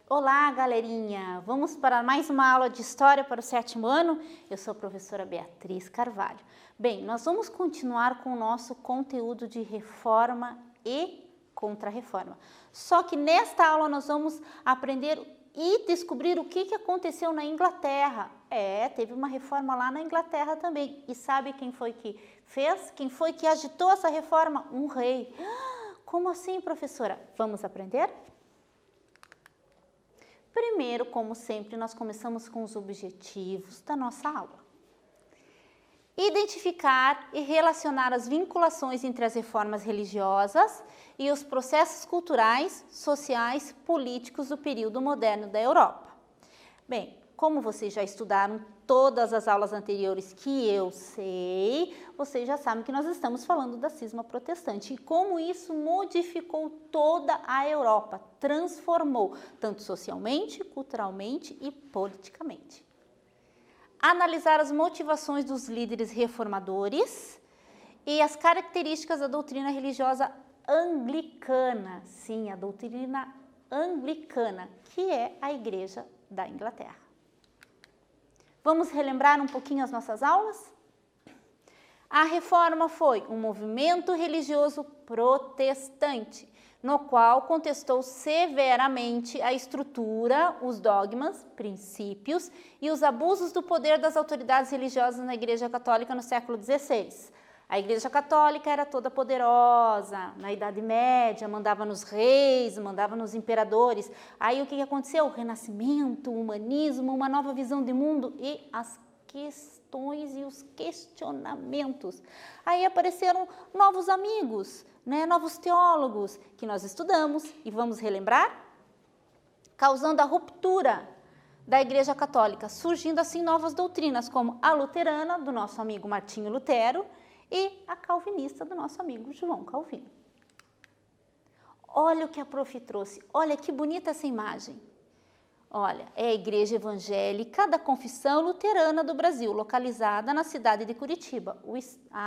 Olá, galerinha! Vamos para mais uma aula de História para o 7º ano? Eu sou a professora Beatriz Carvalho. Bem, nós vamos continuar com o nosso conteúdo de reforma e contra-reforma. Só que nesta aula nós vamos aprender e descobrir o que aconteceu na Inglaterra. Teve uma reforma lá na Inglaterra também. E sabe quem foi que fez? Quem foi que agitou essa reforma? Um rei. Como assim, professora? Vamos aprender? Primeiro, como sempre, nós começamos com os objetivos da nossa aula. Identificar e relacionar as vinculações entre as reformas religiosas e os processos culturais, sociais, políticos do período moderno da Europa. Bem, como vocês já estudaram todas as aulas anteriores que eu sei, vocês já sabem que nós estamos falando da cisma protestante e como isso modificou toda a Europa, transformou tanto socialmente, culturalmente e politicamente. Analisar as motivações dos líderes reformadores e as características da doutrina religiosa anglicana, sim, a doutrina anglicana, que é a Igreja da Inglaterra. Vamos relembrar um pouquinho as nossas aulas? A reforma foi um movimento religioso protestante, no qual contestou severamente a estrutura, os dogmas, princípios e os abusos do poder das autoridades religiosas na Igreja Católica no século XVI. A Igreja Católica era toda poderosa, na Idade Média, mandava nos reis, mandava nos imperadores. Aí o que aconteceu? O Renascimento, o humanismo, uma nova visão de mundo e as questões e os questionamentos. Aí apareceram novos amigos, novos teólogos que nós estudamos e vamos relembrar, causando a ruptura da Igreja Católica, surgindo assim novas doutrinas, como a luterana, do nosso amigo Martinho Lutero, e a calvinista do nosso amigo João Calvino. Olha o que a prof trouxe, olha que bonita essa imagem. Olha, é a Igreja Evangélica da Confissão Luterana do Brasil, localizada na cidade de Curitiba,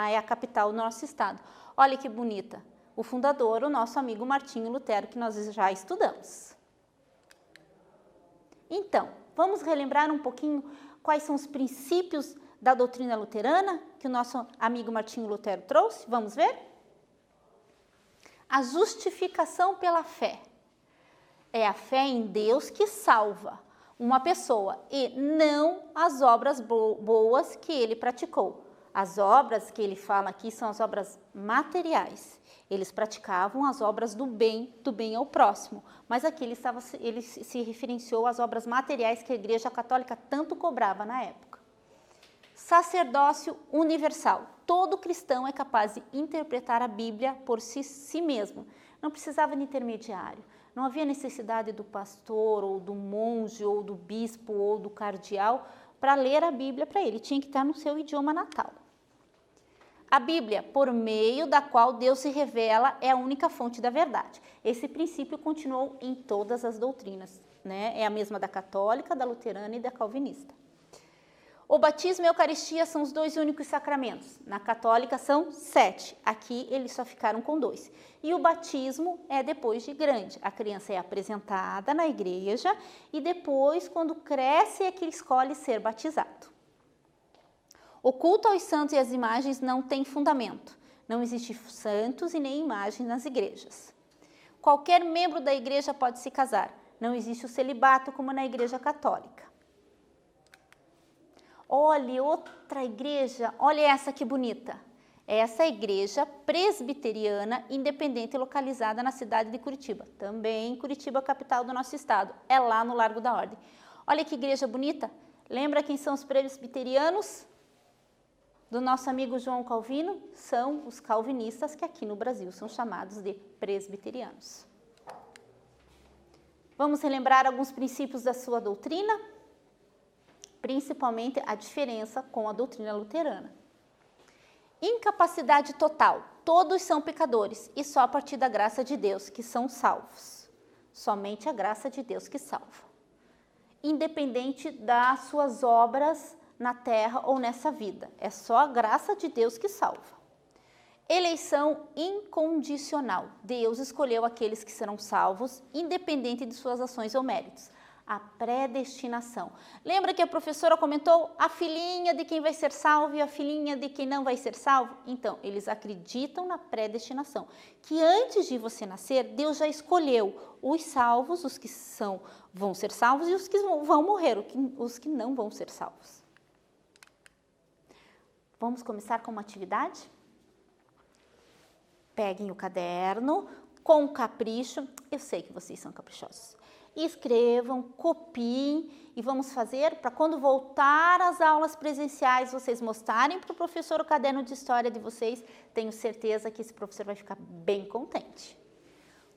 é a capital do nosso estado. Olha que bonita, o fundador, o nosso amigo Martinho Lutero, que nós já estudamos. Então, vamos relembrar um pouquinho quais são os princípios da doutrina luterana que o nosso amigo Martinho Lutero trouxe? Vamos ver? A justificação pela fé. É a fé em Deus que salva uma pessoa e não as obras boas que ele praticou. As obras que ele fala aqui são as obras materiais. Eles praticavam as obras do bem ao próximo. Mas aqui ele se referenciou às obras materiais que a Igreja Católica tanto cobrava na época. Sacerdócio universal. Todo cristão é capaz de interpretar a Bíblia por si mesmo. Não precisava de intermediário. Não havia necessidade do pastor, ou do monge, ou do bispo, ou do cardeal para ler a Bíblia para ele. Tinha que estar no seu idioma natal. A Bíblia, por meio da qual Deus se revela, é a única fonte da verdade. Esse princípio continuou em todas as doutrinas, É a mesma da católica, da luterana e da calvinista. O batismo e a Eucaristia são os dois únicos sacramentos. Na católica são 7. Aqui eles só ficaram com 2. E o batismo é depois de grande. A criança é apresentada na igreja e depois, quando cresce, é que escolhe ser batizado. O culto aos santos e às imagens não tem fundamento. Não existe santos e nem imagens nas igrejas. Qualquer membro da igreja pode se casar. Não existe o celibato como na Igreja Católica. Olha, outra igreja, olha essa que bonita. Essa é a igreja presbiteriana independente localizada na cidade de Curitiba. Também Curitiba, capital do nosso estado. É lá no Largo da Ordem. Olha que igreja bonita. Lembra quem são os presbiterianos? Do nosso amigo João Calvino? São os calvinistas que aqui no Brasil são chamados de presbiterianos. Vamos relembrar alguns princípios da sua doutrina? Principalmente a diferença com a doutrina luterana. Incapacidade total. Todos são pecadores e só a partir da graça de Deus que são salvos. Somente a graça de Deus que salva. Independente das suas obras na terra ou nessa vida. É só a graça de Deus que salva. Eleição incondicional. Deus escolheu aqueles que serão salvos, independente de suas ações ou méritos. A predestinação. Lembra que a professora comentou a filhinha de quem vai ser salvo e a filhinha de quem não vai ser salvo? Então, eles acreditam na predestinação, que antes de você nascer, Deus já escolheu os salvos, os que vão ser salvos e os que vão morrer, os que não vão ser salvos. Vamos começar com uma atividade? Peguem o caderno com capricho, eu sei que vocês são caprichosos. Escrevam, copiem e vamos fazer para quando voltar às aulas presenciais, vocês mostrarem para o professor o caderno de história de vocês. Tenho certeza que esse professor vai ficar bem contente.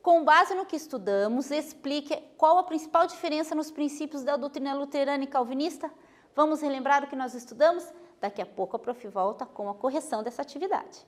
Com base no que estudamos, explique qual a principal diferença nos princípios da doutrina luterana e calvinista. Vamos relembrar o que nós estudamos? Daqui a pouco a prof volta com a correção dessa atividade.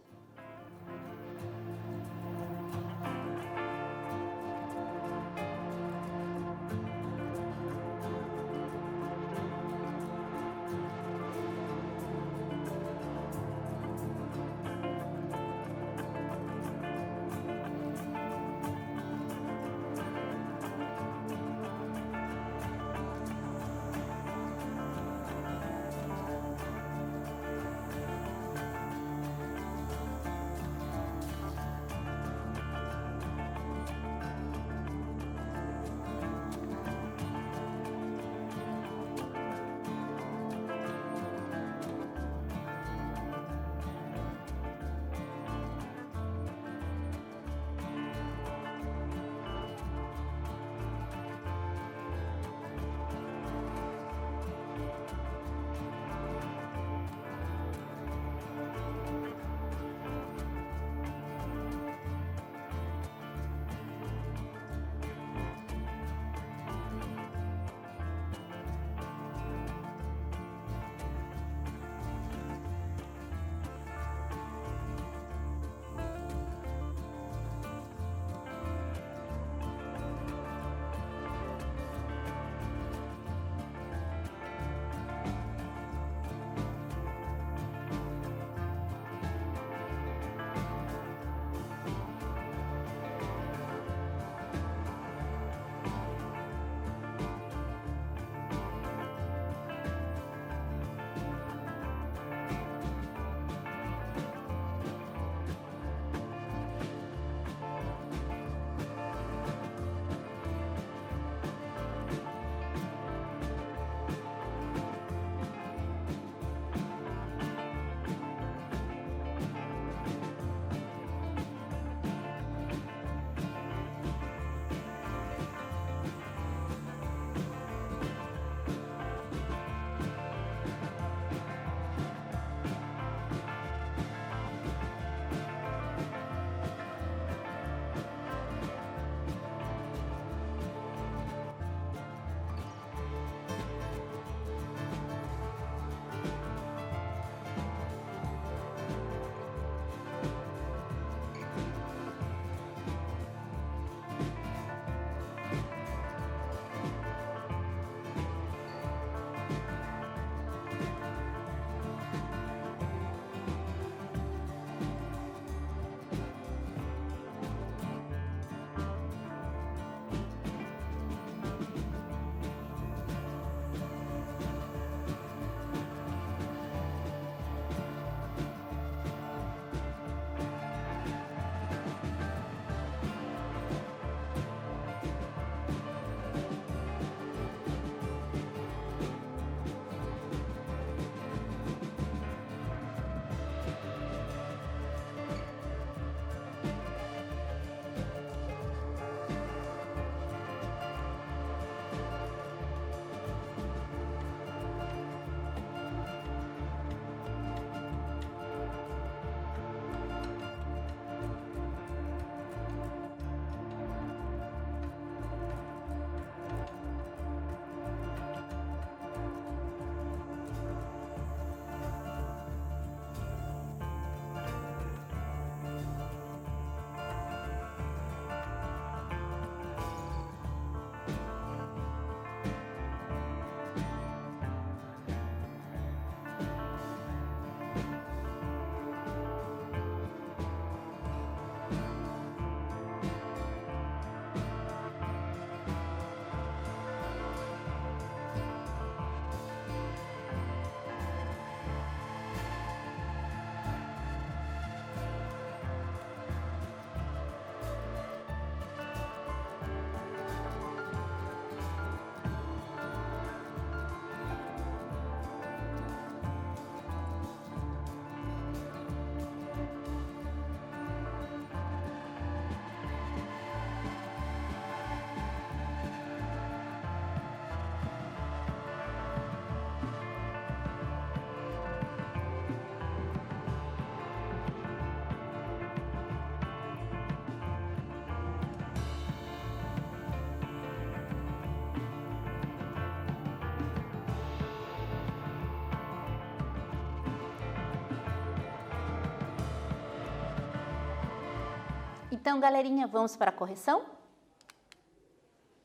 Então, galerinha, vamos para a correção?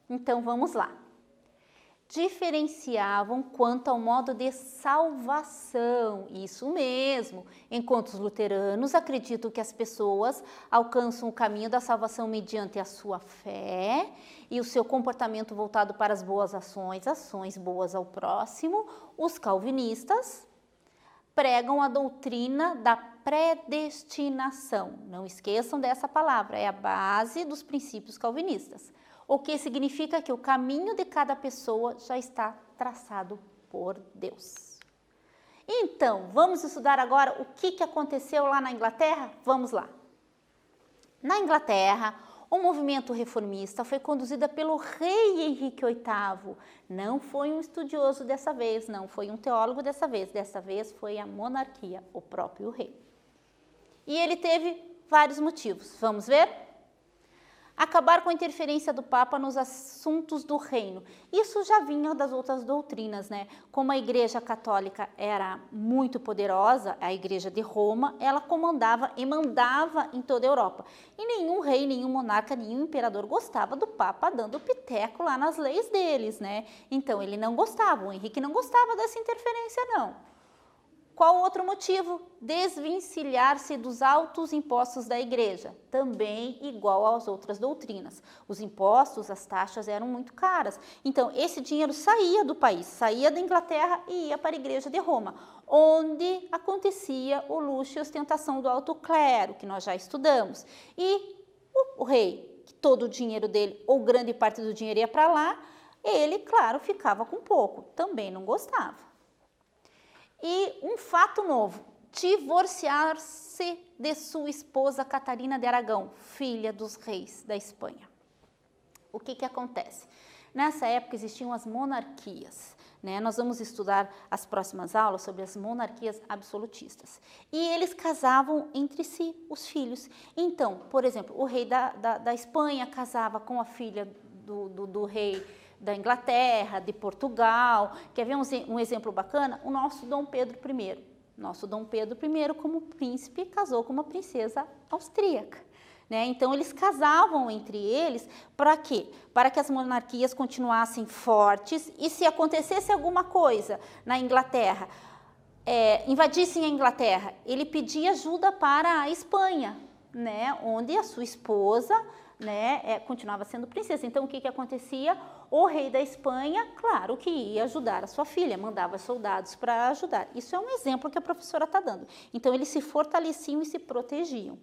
Então, vamos lá. Diferenciavam quanto ao modo de salvação, isso mesmo, enquanto os luteranos acreditam que as pessoas alcançam o caminho da salvação mediante a sua fé e o seu comportamento voltado para as boas ações, ações boas ao próximo, os calvinistas pregam a doutrina da predestinação. Não esqueçam dessa palavra, é a base dos princípios calvinistas. O que significa que o caminho de cada pessoa já está traçado por Deus. Então, vamos estudar agora o que aconteceu lá na Inglaterra? Vamos lá. Na Inglaterra, o movimento reformista foi conduzido pelo rei Henrique VIII. Não foi um estudioso dessa vez, não foi um teólogo dessa vez foi a monarquia, o próprio rei. E ele teve vários motivos, vamos ver? Acabar com a interferência do Papa nos assuntos do reino. Isso já vinha das outras doutrinas, né? Como a Igreja Católica era muito poderosa, a Igreja de Roma, ela comandava e mandava em toda a Europa. E nenhum rei, nenhum monarca, nenhum imperador gostava do Papa dando piteco lá nas leis deles, né? Então, ele não gostava, o Henrique não gostava dessa interferência, não. Qual outro motivo? Desvencilhar-se dos altos impostos da igreja, também igual às outras doutrinas. Os impostos, as taxas eram muito caras. Então, esse dinheiro saía do país, saía da Inglaterra e ia para a igreja de Roma, onde acontecia o luxo e ostentação do alto clero, que nós já estudamos. E o rei, que todo o dinheiro dele, ou grande parte do dinheiro ia para lá, ele, claro, ficava com pouco, também não gostava. E um fato novo, divorciar-se de sua esposa Catarina de Aragão, filha dos reis da Espanha. O que acontece? Nessa época existiam as monarquias, né? Nós vamos estudar as próximas aulas sobre as monarquias absolutistas. E eles casavam entre si, os filhos. Então, por exemplo, o rei da Espanha casava com a filha do rei da Inglaterra, de Portugal. Quer ver um exemplo bacana? O nosso Dom Pedro I. Nosso Dom Pedro I, como príncipe, casou com uma princesa austríaca, né? Então, eles casavam entre eles para quê? Para que as monarquias continuassem fortes e se acontecesse alguma coisa na Inglaterra, invadissem a Inglaterra, ele pedia ajuda para a Espanha, né? Onde a sua esposa, né, continuava sendo princesa. Então, o que acontecia? O rei da Espanha, claro que ia ajudar a sua filha, mandava soldados para ajudar. Isso é um exemplo que a professora está dando. Então, eles se fortaleciam e se protegiam.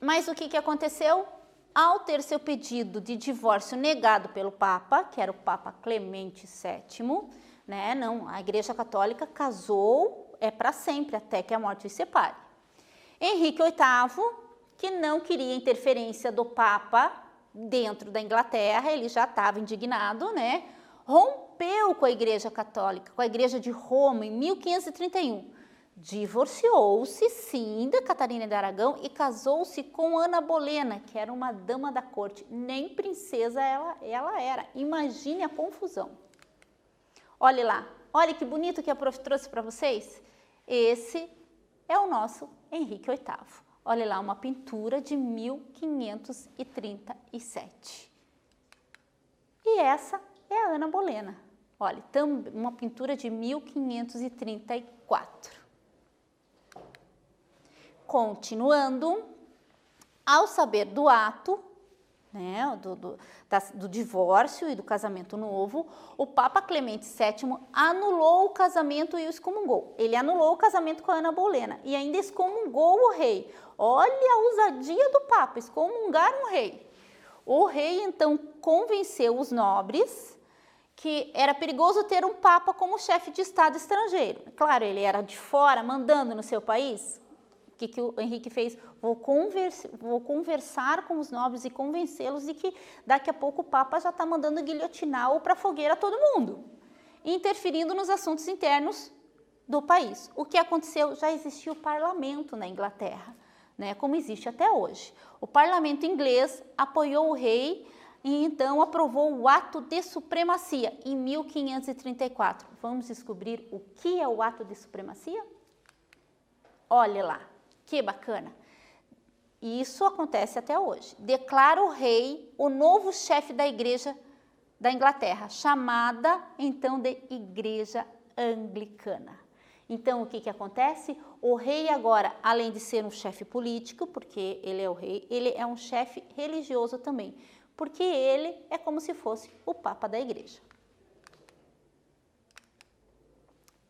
Mas o que aconteceu? Ao ter seu pedido de divórcio negado pelo Papa, que era o Papa Clemente VII, né, não, a Igreja Católica casou para sempre, até que a morte os separe. Henrique VIII, que não queria interferência do Papa dentro da Inglaterra, ele já estava indignado, né? Rompeu com a Igreja Católica, com a Igreja de Roma, em 1531. Divorciou-se, sim, da Catarina de Aragão e casou-se com Ana Bolena, que era uma dama da corte. Nem princesa ela era. Imagine a confusão. Olhe lá, olha que bonito que a prof trouxe para vocês. Esse é o nosso Henrique VIII. Olha lá, uma pintura de 1537. E essa é a Ana Bolena. Olha, uma pintura de 1534. Continuando, ao saber do ato, né, do divórcio e do casamento novo, o Papa Clemente VII anulou o casamento e o excomungou. Ele anulou o casamento com a Ana Bolena e ainda excomungou o rei. Olha a ousadia do Papa, excomungar um rei. O rei, então, convenceu os nobres que era perigoso ter um Papa como chefe de Estado estrangeiro. Claro, ele era de fora, mandando no seu país. O que o Henrique fez? Vou conversar com os nobres e convencê-los de que daqui a pouco o Papa já está mandando guilhotinar ou para a fogueira todo mundo, interferindo nos assuntos internos do país. O que aconteceu? Já existia o parlamento na Inglaterra, né, como existe até hoje. O parlamento inglês apoiou o rei e então aprovou o ato de supremacia em 1534. Vamos descobrir o que é o ato de supremacia? Olha lá. Que bacana! Isso acontece até hoje. Declara o rei o novo chefe da igreja da Inglaterra, chamada então de Igreja Anglicana. Então, o que que acontece? O rei agora, além de ser um chefe político, porque ele é o rei, ele é um chefe religioso também, porque ele é como se fosse o papa da igreja.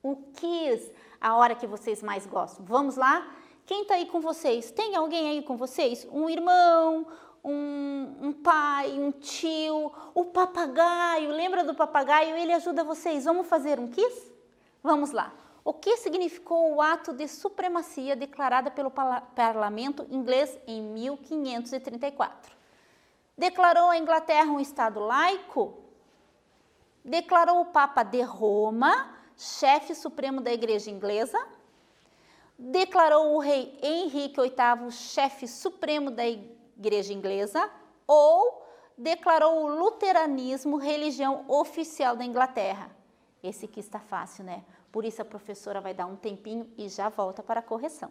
O quiz, a hora que vocês mais gostam. Vamos lá? Quem está aí com vocês? Tem alguém aí com vocês? Um irmão, um pai, um tio, o papagaio. Lembra do papagaio? Ele ajuda vocês. Vamos fazer um quiz? Vamos lá. O que significou o ato de supremacia declarado pelo parlamento inglês em 1534? Declarou a Inglaterra um estado laico? Declarou o Papa de Roma chefe supremo da igreja inglesa? Declarou o rei Henrique VIII chefe supremo da igreja inglesa? Ou declarou o luteranismo religião oficial da Inglaterra? Esse aqui está fácil, né? Por isso a professora vai dar um tempinho e já volta para a correção.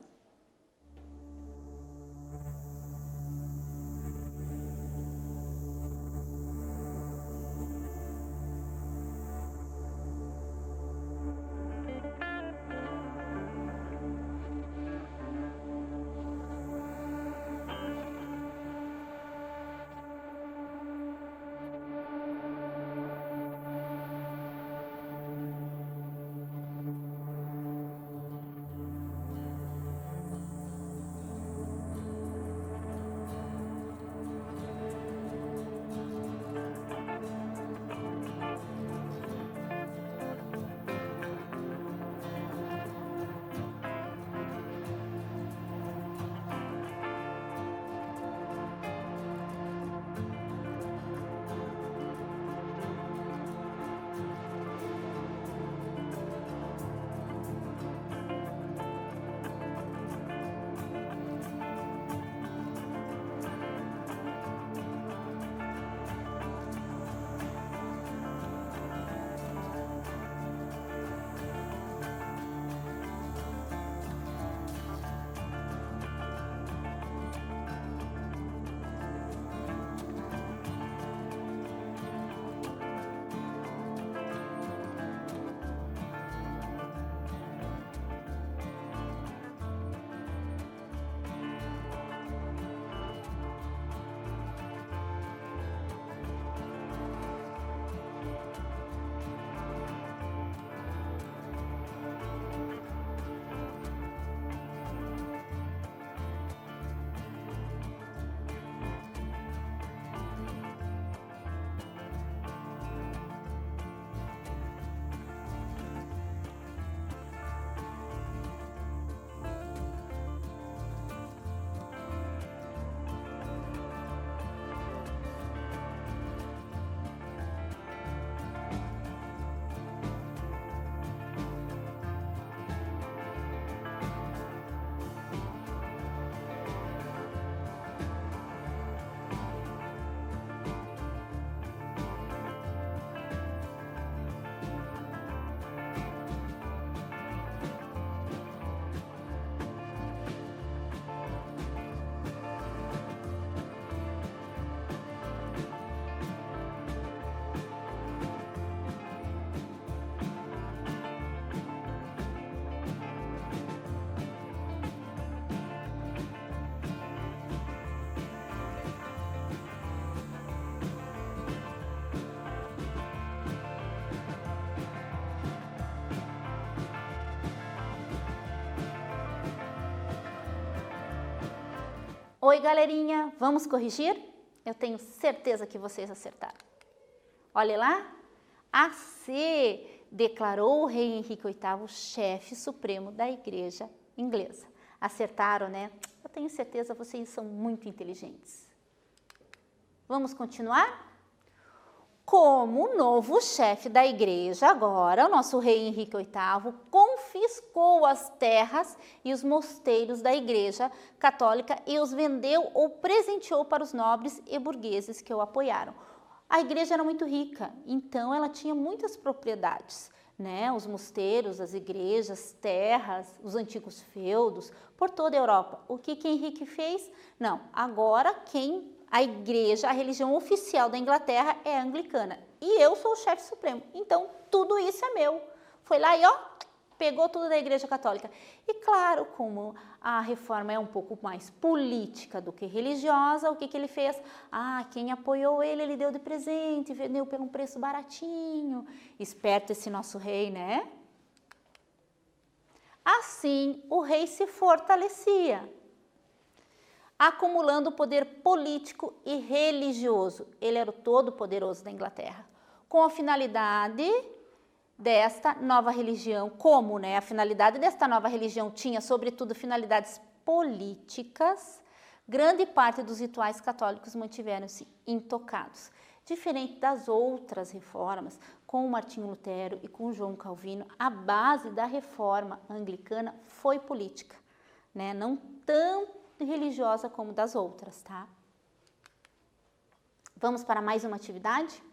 Oi, galerinha, vamos corrigir? Eu tenho certeza que vocês acertaram. Olha lá. A C, declarou o rei Henrique VIII chefe supremo da igreja inglesa. Acertaram, né? Eu tenho certeza que vocês são muito inteligentes. Vamos continuar? Como novo chefe da igreja, agora, o nosso rei Henrique VIII confiscou as terras e os mosteiros da igreja católica e os vendeu ou presenteou para os nobres e burgueses que o apoiaram. A igreja era muito rica, então ela tinha muitas propriedades. né? Os mosteiros, as igrejas, terras, os antigos feudos, por toda a Europa. O que Henrique fez? Não, agora a igreja, a religião oficial da Inglaterra é a anglicana. E eu sou o chefe supremo, então tudo isso é meu. Foi lá e pegou tudo da Igreja Católica. E claro, como a reforma é um pouco mais política do que religiosa, o que ele fez? Quem apoiou ele deu de presente, vendeu por um preço baratinho. Esperto esse nosso rei, né? Assim, o rei se fortalecia, acumulando poder político e religioso. Ele era o todo-poderoso da Inglaterra, com a finalidade desta nova religião, a finalidade desta nova religião tinha, sobretudo, finalidades políticas, grande parte dos rituais católicos mantiveram-se intocados. Diferente das outras reformas, com o Martinho Lutero e com João Calvino, a base da reforma anglicana foi política, né? Não tão religiosa como das outras, tá? Vamos para mais uma atividade?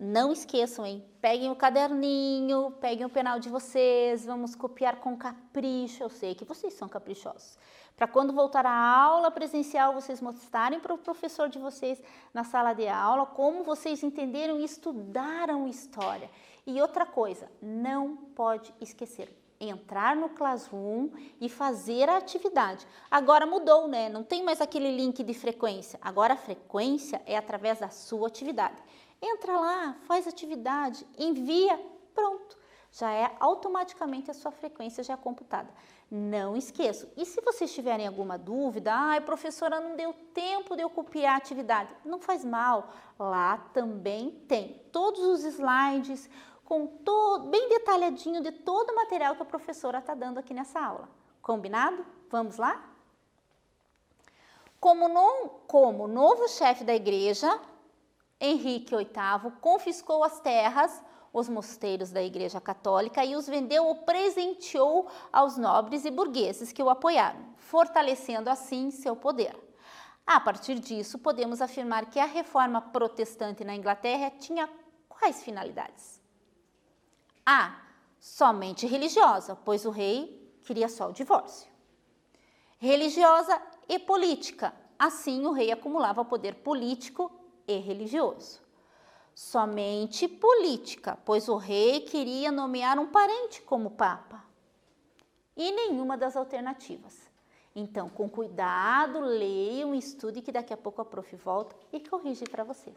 Não esqueçam, hein? Peguem o caderninho, peguem o penal de vocês, vamos copiar com capricho. Eu sei que vocês são caprichosos. Para quando voltar à aula presencial, vocês mostrarem para o professor de vocês na sala de aula como vocês entenderam e estudaram história. E outra coisa, não pode esquecer, entrar no Classroom e fazer a atividade. Agora mudou, né? Não tem mais aquele link de frequência. Agora a frequência é através da sua atividade. Entra lá, faz atividade, envia, pronto. Já é automaticamente a sua frequência já é computada. Não esqueçam. E se vocês tiverem alguma dúvida, professora, não deu tempo de eu copiar a atividade. Não faz mal, lá também tem todos os slides, com bem detalhadinho de todo o material que a professora está dando aqui nessa aula. Combinado? Vamos lá? Como novo chefe da igreja, Henrique VIII confiscou as terras, os mosteiros da Igreja Católica e os vendeu ou presenteou aos nobres e burgueses que o apoiaram, fortalecendo assim seu poder. A partir disso, podemos afirmar que a reforma protestante na Inglaterra tinha quais finalidades? Somente religiosa, pois o rei queria só o divórcio. Religiosa e política, assim o rei acumulava poder político e religioso. Somente política, pois o rei queria nomear um parente como papa. E nenhuma das alternativas. Então, com cuidado, leiam, estude, que daqui a pouco a prof volta e corrige para vocês.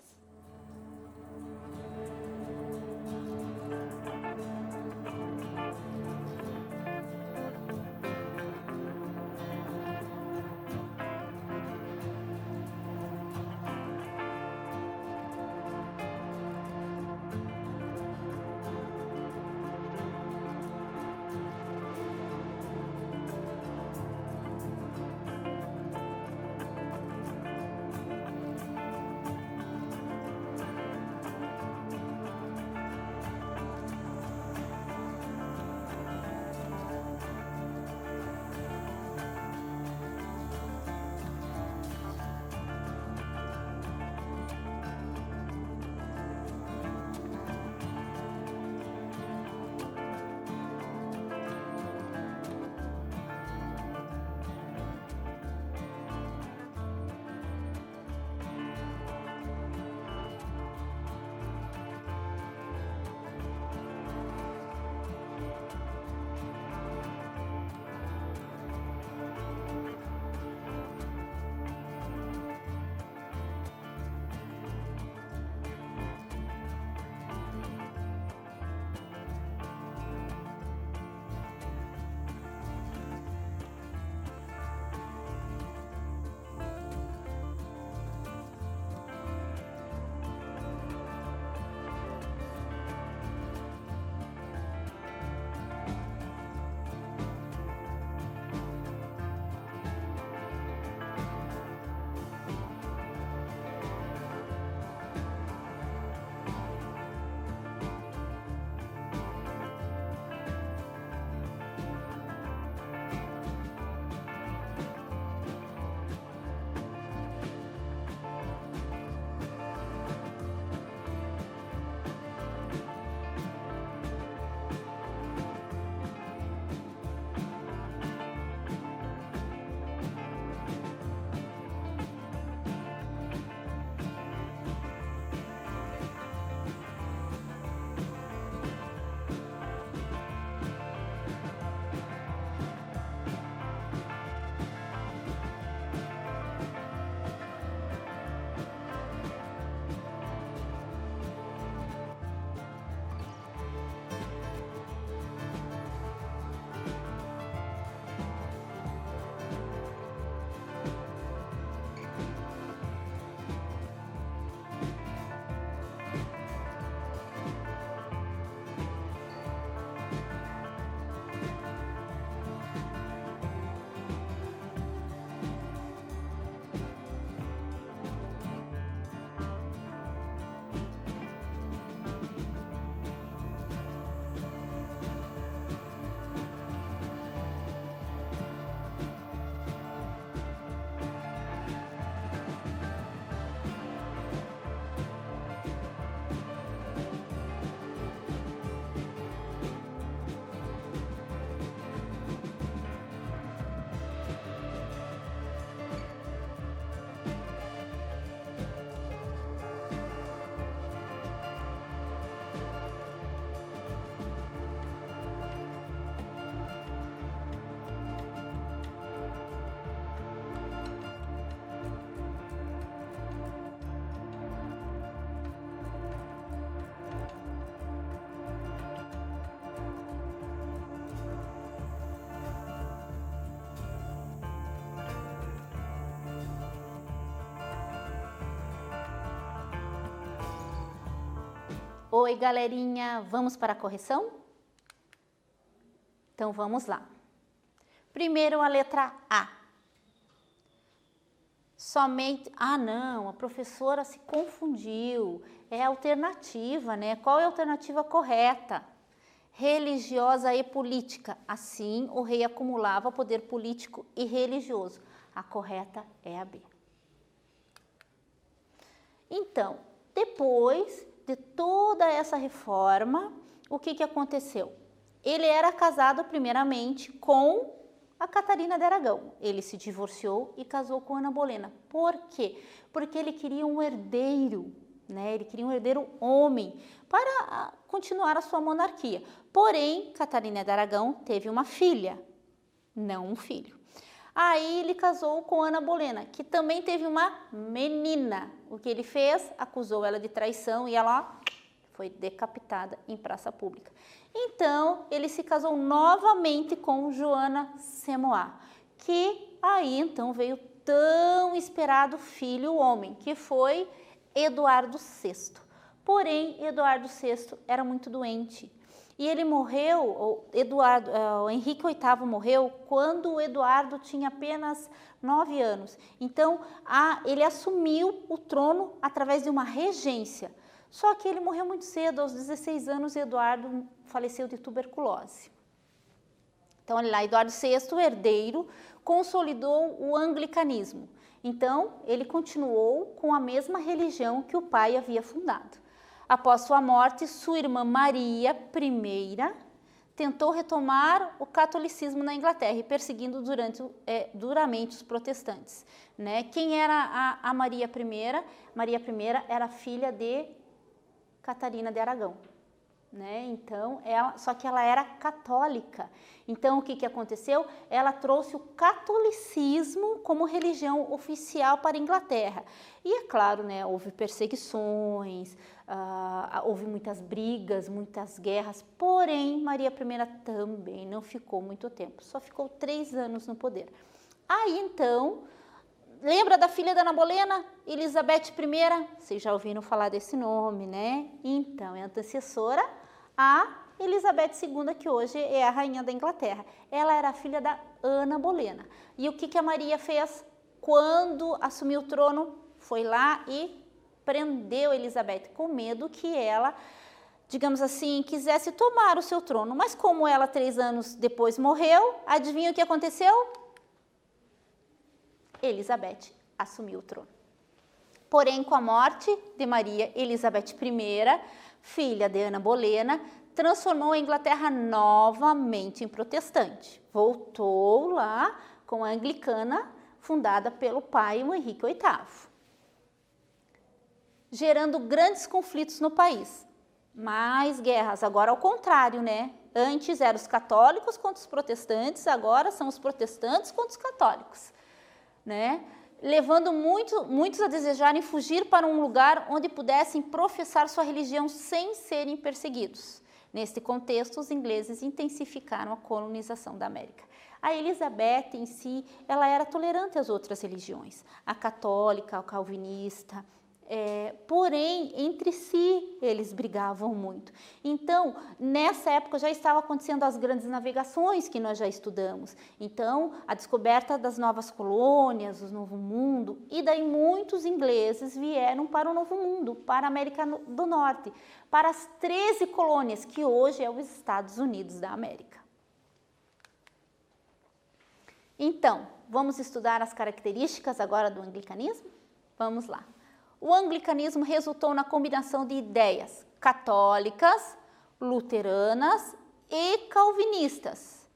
Oi, galerinha, vamos para a correção? Então, vamos lá. Primeiro, a letra A. Somente... Ah, não, a professora se confundiu. É a alternativa, né? Qual é a alternativa correta? Religiosa e política. Assim, o rei acumulava poder político e religioso. A correta é a B. Então, depois de toda essa reforma, o que aconteceu? Ele era casado primeiramente com a Catarina de Aragão. Ele se divorciou e casou com Ana Bolena. Por quê? Porque ele queria um herdeiro, né? Ele queria um herdeiro homem para continuar a sua monarquia. Porém, Catarina de Aragão teve uma filha, não um filho. Aí ele casou com Ana Bolena, que também teve uma menina. O que ele fez? Acusou ela de traição e ela foi decapitada em praça pública. Então, ele se casou novamente com Joana Semoá, que aí então veio tão esperado filho homem, que foi Eduardo VI. Porém, Eduardo VI era muito doente. E ele morreu, Henrique VIII morreu quando o Eduardo tinha apenas 9 anos. Então, ele assumiu o trono através de uma regência. Só que ele morreu muito cedo, aos 16 anos, Eduardo faleceu de tuberculose. Então, olha lá, Eduardo VI, o herdeiro, consolidou o anglicanismo. Então, ele continuou com a mesma religião que o pai havia fundado. Após sua morte, sua irmã Maria I tentou retomar o catolicismo na Inglaterra, perseguindo duramente os protestantes, né? Quem era a Maria I? Maria I era filha de Catarina de Aragão, né? Então, só que ela era católica. Então, o que aconteceu? Ela trouxe o catolicismo como religião oficial para a Inglaterra. E é claro, né, houve perseguições, houve muitas brigas, muitas guerras, porém, Maria I também não ficou muito tempo, só ficou 3 anos no poder. Aí, então, lembra da filha da Ana Bolena? Elizabeth I? Vocês já ouviram falar desse nome, né? Então, é a antecessora a Elizabeth II, que hoje é a rainha da Inglaterra. Ela era filha da Ana Bolena. E o que a Maria fez quando assumiu o trono? Foi lá e prendeu Elizabeth, com medo que ela, digamos assim, quisesse tomar o seu trono. Mas como ela 3 anos depois morreu, adivinha o que aconteceu? Elizabeth assumiu o trono. Porém, com a morte de Maria, Elizabeth I, filha de Ana Bolena, transformou a Inglaterra novamente em protestante. Voltou lá com a anglicana, fundada pelo pai, o Henrique VIII. Gerando grandes conflitos no país. Mais guerras, agora ao contrário, né? Antes eram os católicos contra os protestantes, agora são os protestantes contra os católicos, né? Levando muitos a desejarem fugir para um lugar onde pudessem professar sua religião sem serem perseguidos. Neste contexto, os ingleses intensificaram a colonização da América. A Elizabeth em si, ela era tolerante às outras religiões, a católica, a calvinista, porém, entre si, eles brigavam muito. Então, nessa época já estava acontecendo as grandes navegações que nós já estudamos. Então, a descoberta das novas colônias, do Novo Mundo, e daí muitos ingleses vieram para o Novo Mundo, para a América do Norte, para as 13 colônias, que hoje é os Estados Unidos da América. Então, vamos estudar as características agora do anglicanismo? Vamos lá. O anglicanismo resultou na combinação de ideias católicas, luteranas e calvinistas.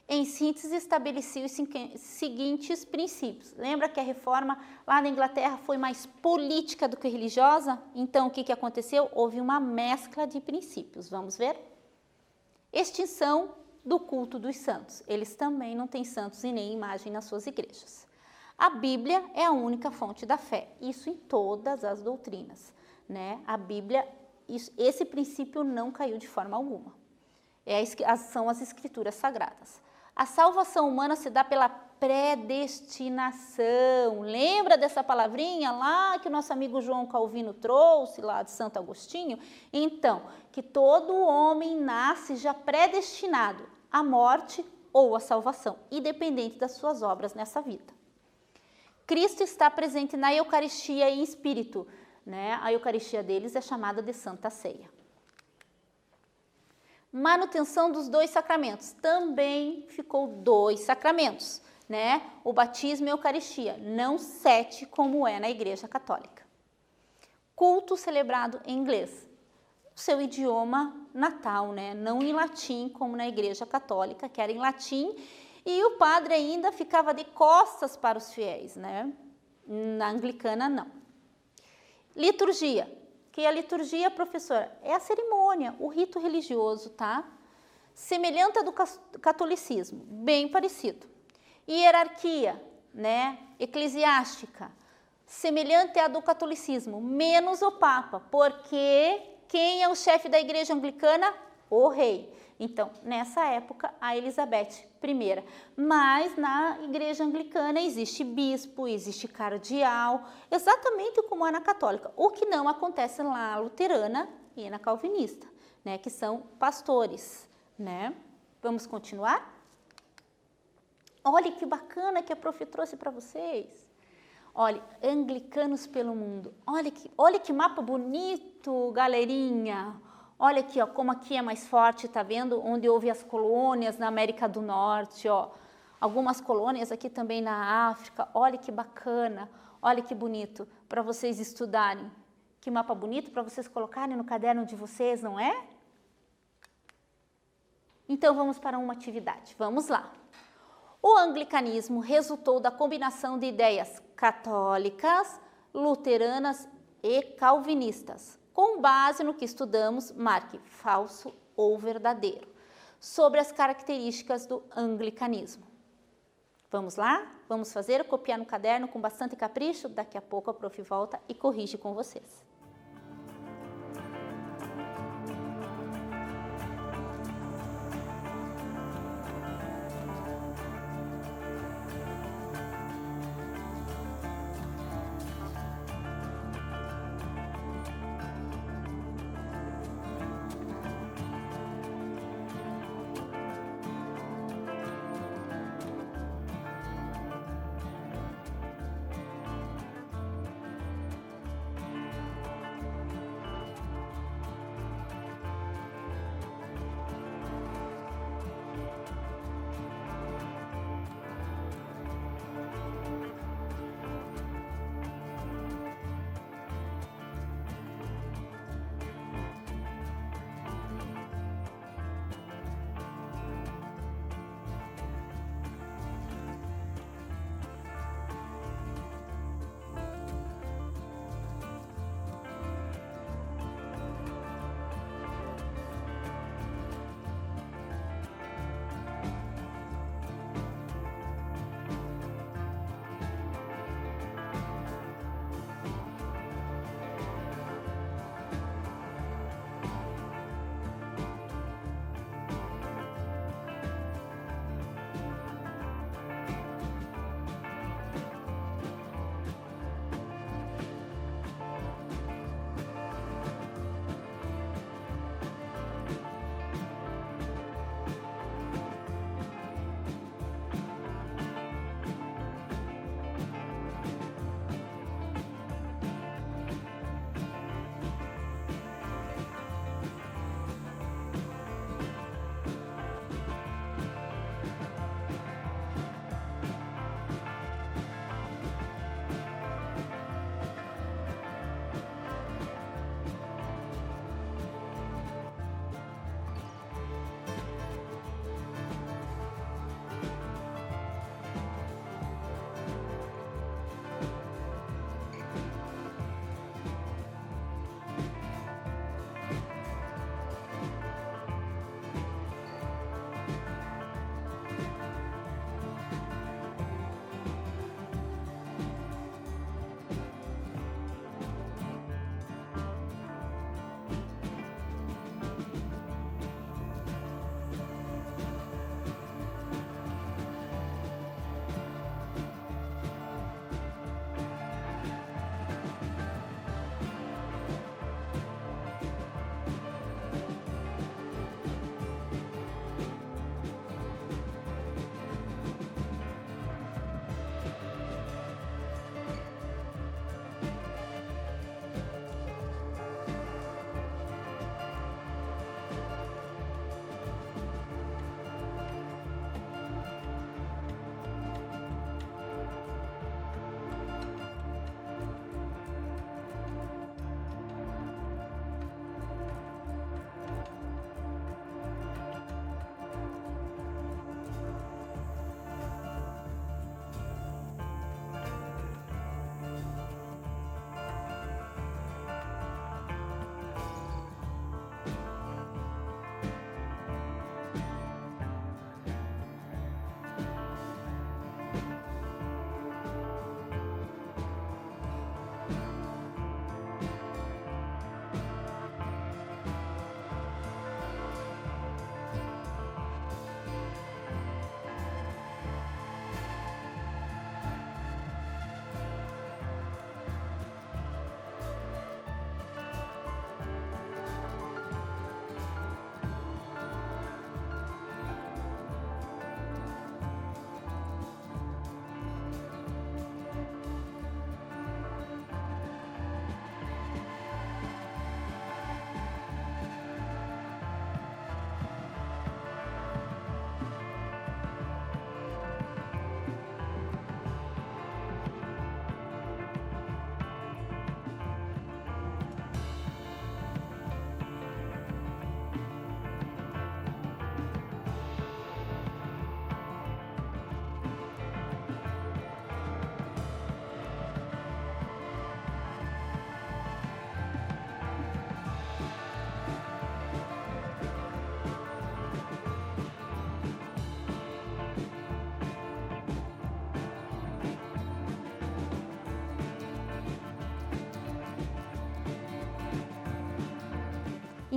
Em síntese, estabeleceu os seguintes princípios. Lembra que a reforma lá na Inglaterra foi mais política do que religiosa? Então, o que aconteceu? Houve uma mescla de princípios. Vamos ver? Extinção do culto dos santos. Eles também não têm santos e nem imagem nas suas igrejas. A Bíblia é a única fonte da fé, isso em todas as doutrinas, né? A Bíblia, esse princípio não caiu de forma alguma. São as escrituras sagradas. A salvação humana se dá pela predestinação. Lembra dessa palavrinha lá que o nosso amigo João Calvino trouxe lá de Santo Agostinho? Então, que todo homem nasce já predestinado à morte ou à salvação, independente das suas obras nessa vida. Cristo está presente na Eucaristia em espírito, né? A Eucaristia deles é chamada de Santa Ceia. Manutenção dos 2 sacramentos. Também ficou 2 sacramentos, né? O batismo e a Eucaristia, não 7 como é na Igreja Católica. Culto celebrado em inglês, seu idioma natal, né? Não em latim como na Igreja Católica, que era em latim, e o padre ainda ficava de costas para os fiéis, né? Na anglicana não. Liturgia. Que a liturgia, professora, é a cerimônia, o rito religioso, tá? Semelhante ao do catolicismo, bem parecido. Hierarquia, né? Eclesiástica, semelhante à do catolicismo, menos o Papa, porque quem é o chefe da igreja anglicana? O rei. Então, nessa época, a Elizabeth I. Mas na igreja anglicana existe bispo, existe cardeal, exatamente como é na católica. O que não acontece na luterana e na calvinista, né? Que são pastores, né? Vamos continuar? Olha que bacana que a prof trouxe para vocês. Olha, anglicanos pelo mundo. Olha que mapa bonito, galerinha. Olha aqui, ó, como aqui é mais forte, tá vendo? Onde houve as colônias na América do Norte, ó. Algumas colônias aqui também na África. Olha que bacana, olha que bonito para vocês estudarem. Que mapa bonito para vocês colocarem no caderno de vocês, não é? Então vamos para uma atividade. Vamos lá. O anglicanismo resultou da combinação de ideias católicas, luteranas e calvinistas. Com base no que estudamos, marque falso ou verdadeiro, sobre as características do anglicanismo. Vamos lá? Vamos fazer? Copiar no caderno com bastante capricho? Daqui a pouco a prof volta e corrige com vocês.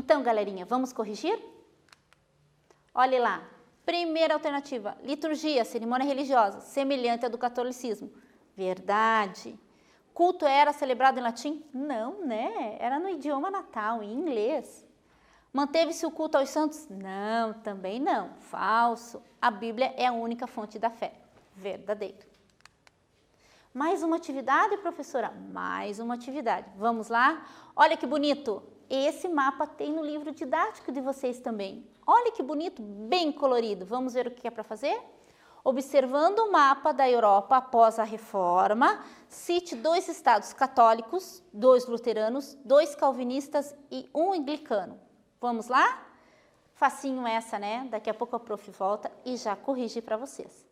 Então, galerinha, vamos corrigir? Olhe lá. Primeira alternativa, liturgia, cerimônia religiosa, semelhante à do catolicismo. Verdade. Culto era celebrado em latim? Não, né? Era no idioma natal, em inglês. Manteve-se o culto aos santos? Não, também não. Falso. A Bíblia é a única fonte da fé. Verdadeiro. Mais uma atividade, professora? Mais uma atividade. Vamos lá? Olha que bonito. Esse mapa tem no livro didático de vocês também. Olha que bonito, bem colorido. Vamos ver o que é para fazer? Observando o mapa da Europa após a Reforma, cite 2 estados católicos, 2 luteranos, 2 calvinistas e 1 anglicano. Vamos lá? Facinho essa, né? Daqui a pouco a prof volta e já corrige para vocês.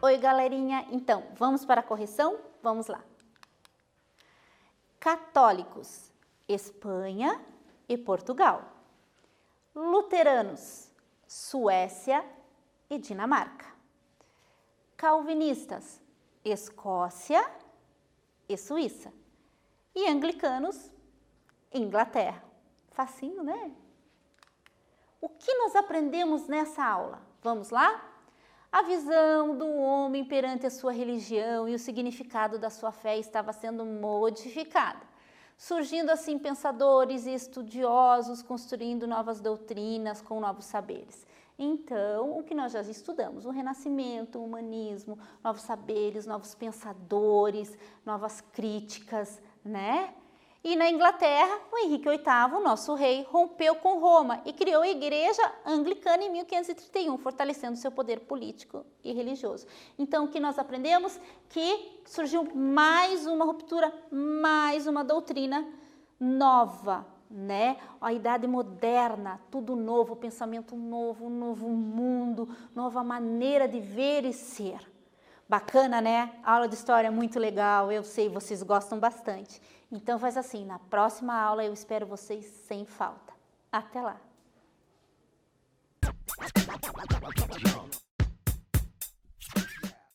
Oi, galerinha. Então, vamos para a correção? Vamos lá. Católicos, Espanha e Portugal. Luteranos, Suécia e Dinamarca. Calvinistas, Escócia e Suíça. E anglicanos, Inglaterra. Facinho, né? O que nós aprendemos nessa aula? Vamos lá? A visão do homem perante a sua religião e o significado da sua fé estava sendo modificada. Surgindo assim pensadores e estudiosos, construindo novas doutrinas com novos saberes. Então, o que nós já estudamos? O Renascimento, o humanismo, novos saberes, novos pensadores, novas críticas, né? E na Inglaterra, o Henrique VIII, nosso rei, rompeu com Roma e criou a Igreja Anglicana em 1531, fortalecendo seu poder político e religioso. Então, o que nós aprendemos? Que surgiu mais uma ruptura, mais uma doutrina nova, né? A idade moderna, tudo novo, pensamento novo, um novo mundo, nova maneira de ver e ser. Bacana, né? A aula de história é muito legal, eu sei, vocês gostam bastante. Então faz assim, na próxima aula eu espero vocês sem falta. Até lá!